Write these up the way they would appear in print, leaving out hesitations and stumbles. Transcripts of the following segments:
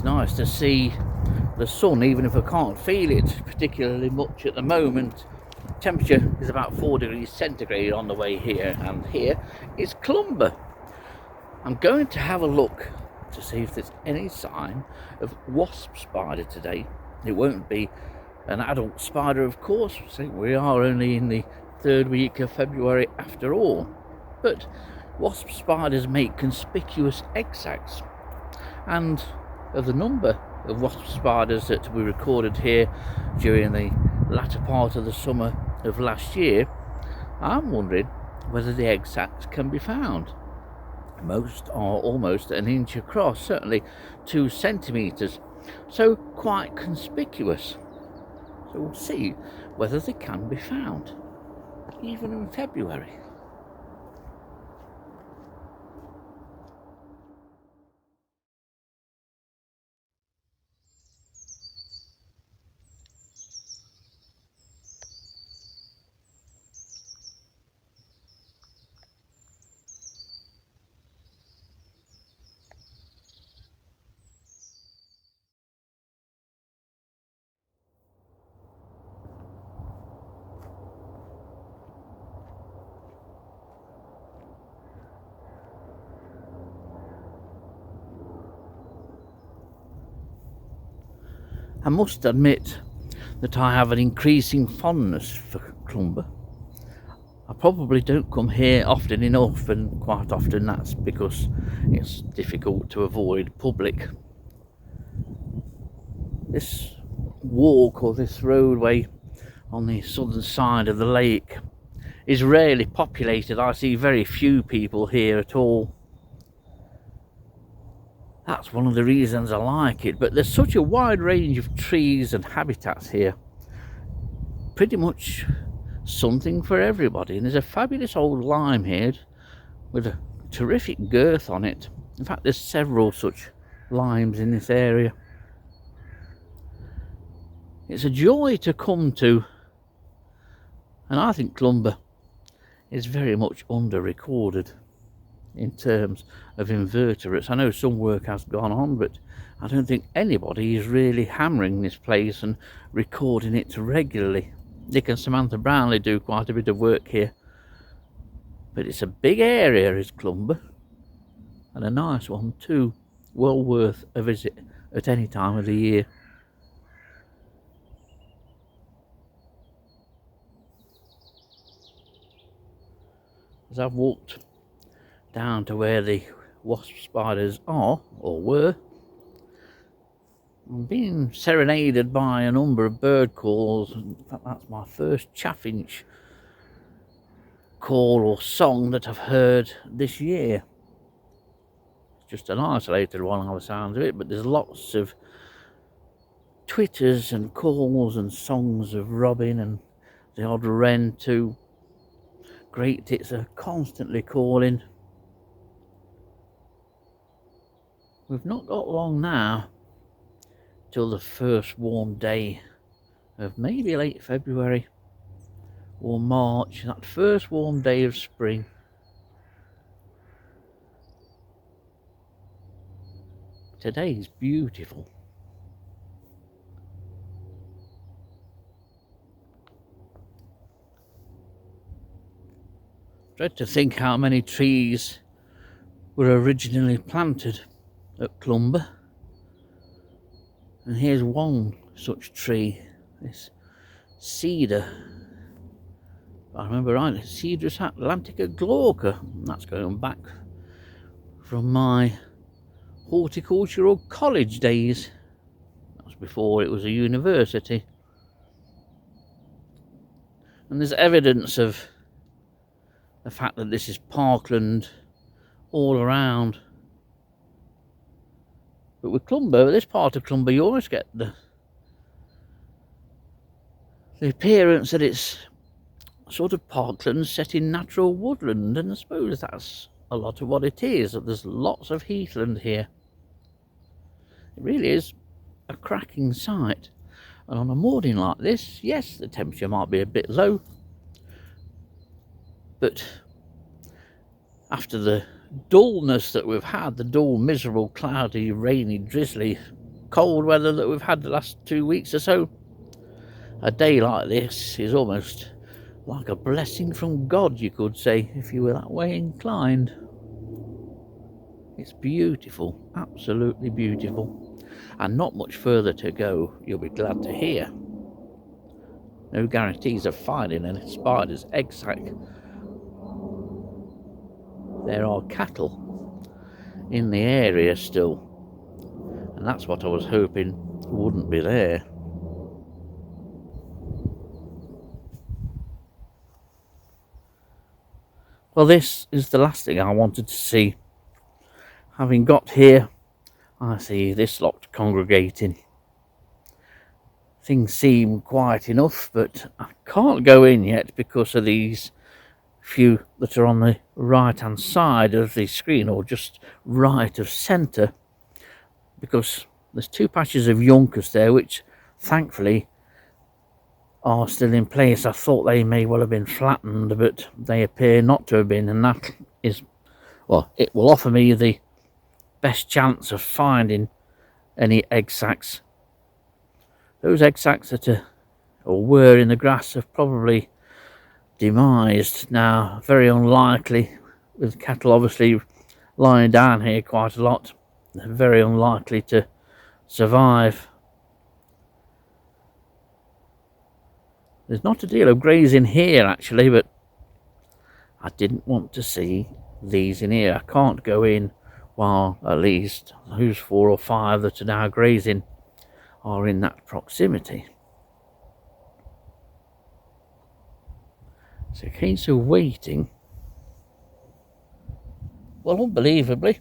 It's nice to see the sun, even if I can't feel it particularly much at the moment. Temperature is about 4 degrees centigrade on the way here, and here is Clumber. I'm going to have a look to see if there's any sign of Wasp Spider today. It won't be an adult spider, of course, so we are only in the 3rd week of February after all. But Wasp Spiders make conspicuous egg sacs, and of the number of Wasp Spiders that we recorded here during the latter part of the summer of last year, I'm wondering whether the egg sacs can be found. Most are almost an inch across, certainly 2 centimetres, so quite conspicuous. So we'll see whether they can be found, even in February. I must admit that I have an increasing fondness for Clumber. I probably don't come here often enough, and quite often that's because it's difficult to avoid public. This walk, or this roadway on the southern side of the lake, is rarely populated. I see very few people here at all. That's one of the reasons I like it, but there's such a wide range of trees and habitats here. Pretty much something for everybody. And there's a fabulous old lime here with a terrific girth on it. In fact, there's several such limes in this area. It's a joy to come to, and I think Clumber is very much under-recorded in terms of invertebrates. I know some work has gone on, but I don't think anybody is really hammering this place and recording it regularly. Nick and Samantha Brownlee do quite a bit of work here, but it's a big area, is Clumber, and a nice one too, well worth a visit at any time of the year. As I've walked down to where the wasp spiders are, or were, I'm being serenaded by a number of bird calls. In fact, that's my first chaffinch call or song that I've heard this year. It's just an isolated one by the sounds of it, but there's lots of twitters and calls and songs of robin and the odd wren too. Great tits are constantly calling. We've not got long now till the first warm day of maybe late February or March, that first warm day of spring. Today's beautiful. Dread to think how many trees were originally planted at Clumber. And here's one such tree, this cedar. If I remember right, Cedrus atlantica glauca. That's going back from my horticultural college days. That was before it was a university. And there's evidence of the fact that this is parkland all around. But with Clumber, this part of Clumber, you always get the appearance that it's sort of parkland set in natural woodland, and I suppose that's a lot of what it is. There's lots of heathland here. It really is a cracking sight. And on a morning like this, yes, the temperature might be a bit low, but after the dullness that we've had, the dull, miserable, cloudy, rainy, drizzly cold weather that we've had the last 2 weeks or so, a day like this is almost like a blessing from God, you could say, if you were that way inclined. It's beautiful, absolutely beautiful, and not much further to go, you'll be glad to hear. No guarantees of finding a spider's egg sac. There are cattle in the area still, and that's what I was hoping wouldn't be there. Well, this is the last thing I wanted to see. Having got here, I see this lot congregating. Things seem quiet enough, but I can't go in yet because of these few that are on the right hand side of the screen, or just right of centre, because there's 2 patches of Juncus there which thankfully are still in place. I thought they may well have been flattened, but they appear not to have been, and that is, well, it will offer me the best chance of finding any egg sacs. Those egg sacs that are, or were in the grass, have probably demised now. Very unlikely, with cattle obviously lying down here quite a lot. They're very unlikely to survive. There's not a deal of grazing here actually, but I didn't want to see these in here. I can't go in while at least those 4 or 5 that are now grazing are in that proximity. It's a case of waiting. Well, unbelievably,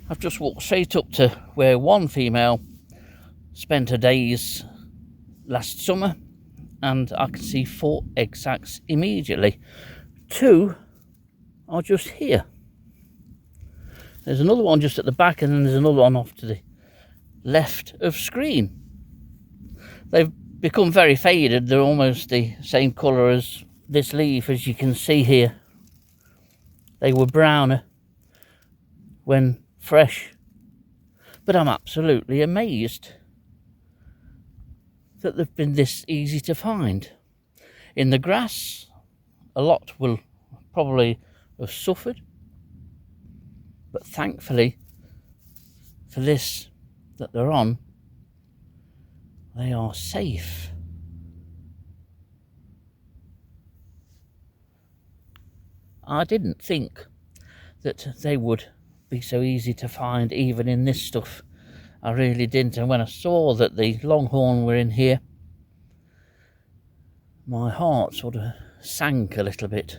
I've just walked straight up to where one female spent her days last summer, and I can see 4 egg sacs immediately. 2 are just here. There's another one just at the back, and then there's another one off to the left of screen. They've become very faded. They're almost the same colour as this leaf, as you can see here. They were browner when fresh, but I'm absolutely amazed that they've been this easy to find. In the grass, a lot will probably have suffered, but thankfully for this that they're on, they are safe. I didn't think that they would be so easy to find even in this stuff. I really didn't, and when I saw that the longhorn were in here, my heart sort of sank a little bit.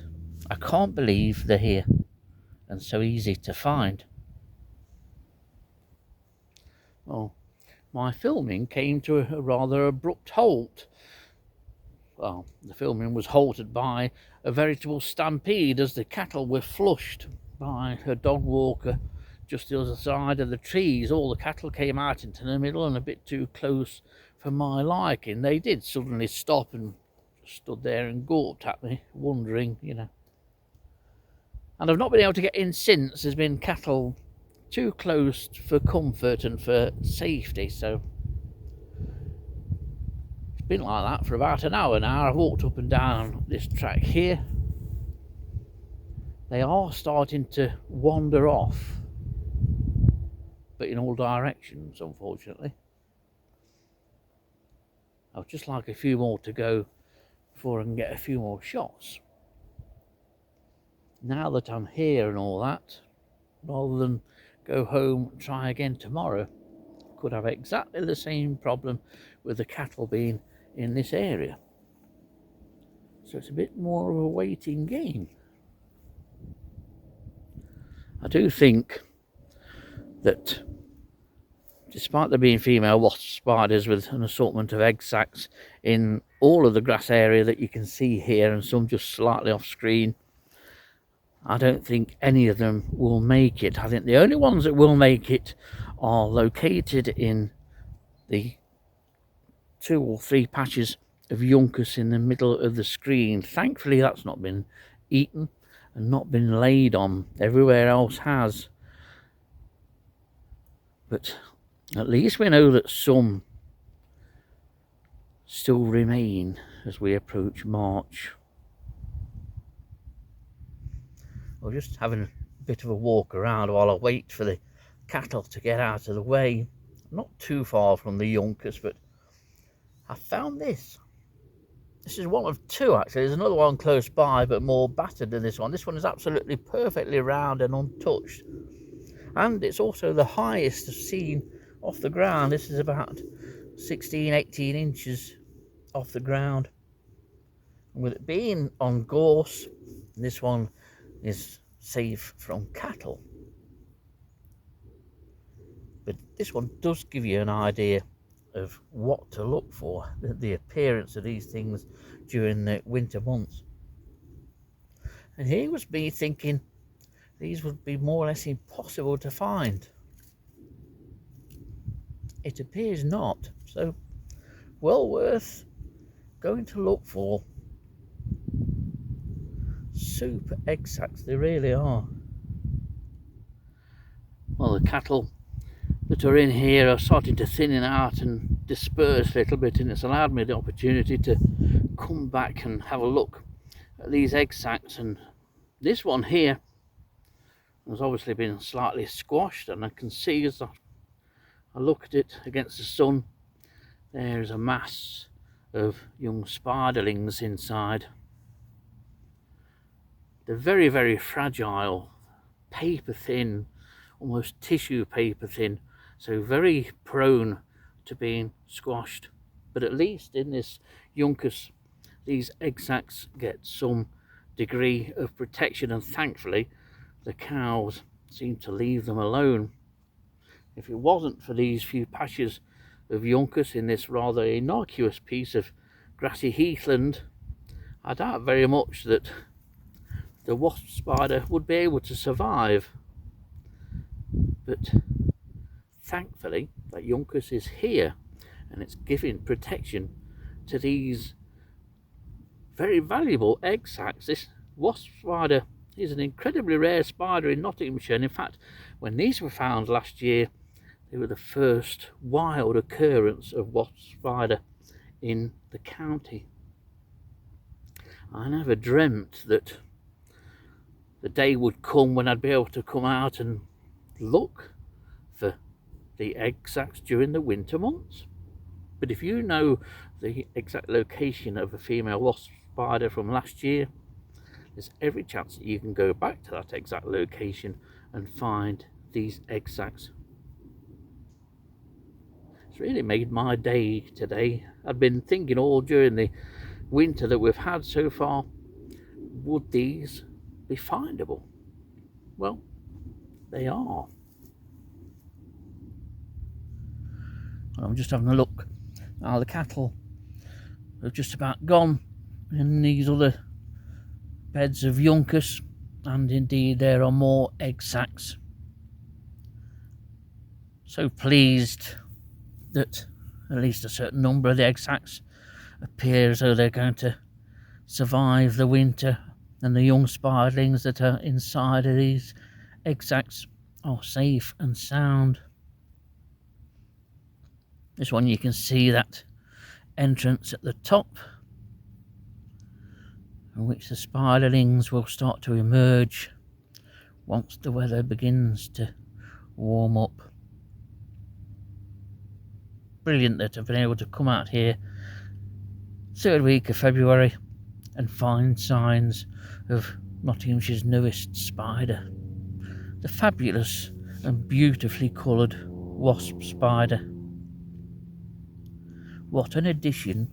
I can't believe they're here and so easy to find. Well, my filming came to a rather abrupt halt. Well, the filming was halted by a veritable stampede as the cattle were flushed by a dog walker just the other side of the trees. All the cattle came out into the middle and a bit too close for my liking. They did suddenly stop and stood there and gawped at me, wondering, you know. And I've not been able to get in since. There's been cattle too close for comfort and for safety, so it's been like that for about an hour now. I've walked up and down this track here. They are starting to wander off, but in all directions, unfortunately. I'd just like a few more to go before I can get a few more shots. Now that I'm here and all that, rather than go home and try again tomorrow, could have exactly the same problem with the cattle being in this area. So it's a bit more of a waiting game. I do think that despite there being female wasp spiders with an assortment of egg sacs in all of the grass area that you can see here, and some just slightly off screen, I don't think any of them will make it. I think the only ones that will make it are located in the 2 or 3 patches of Juncus in the middle of the screen. Thankfully that's not been eaten and not been laid on. Everywhere else has. But At least we know that some still remain as we approach March. We're just having a bit of a walk around while I wait for the cattle to get out of the way. Not too far from the Yonkers, but I found this. This is one of two actually. There's another one close by, but more battered than this one. This one is absolutely perfectly round and untouched. And it's also the highest I've seen off the ground. This is about 16, 18 inches off the ground. And with it being on gorse, this one is safe from cattle. But this one does give you an idea of what to look for, the appearance of these things during the winter months. And here was me thinking these would be more or less impossible to find. It appears not, so well worth going to look for. Super egg sacs, they really are. Well, the cattle that are in here are starting to thin out and disperse a little bit, and it's allowed me the opportunity to come back and have a look at these egg sacs. And this one here has obviously been slightly squashed, and I can see as I look at it against the sun, there's a mass of young spiderlings inside. They're very, very fragile, paper thin, almost tissue paper thin, so very prone to being squashed. But at least in this Yonkers, these egg sacs get some degree of protection, and thankfully the cows seem to leave them alone. If it wasn't for these few patches of Yonkers in this rather innocuous piece of grassy heathland, I doubt very much that the wasp spider would be able to survive. But thankfully that Yonkers is here, and it's giving protection to these very valuable egg sacs. This wasp spider is an incredibly rare spider in Nottinghamshire, and in fact when these were found last year, they were the first wild occurrence of wasp spider in the county. I never dreamt that the day would come when I'd be able to come out and look for the egg sacs during the winter months. But if you know the exact location of a female wasp spider from last year, there's every chance that you can go back to that exact location and find these egg sacs. It's really made my day today. I've been thinking all during the winter that we've had so far, would these be findable? Well, they are. I'm just having a look. Now the cattle have just about gone in these other beds of Yonkers, and indeed there are more egg sacs. So pleased that at least a certain number of the egg sacs appear as though they're going to survive the winter, and the young spiderlings that are inside of these egg sacs are safe and sound. This one, you can see that entrance at the top, in which the spiderlings will start to emerge once the weather begins to warm up. Brilliant that I've been able to come out here third week of February and find signs of Nottinghamshire's newest spider, the fabulous and beautifully coloured wasp spider. What an addition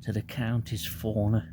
to the county's fauna.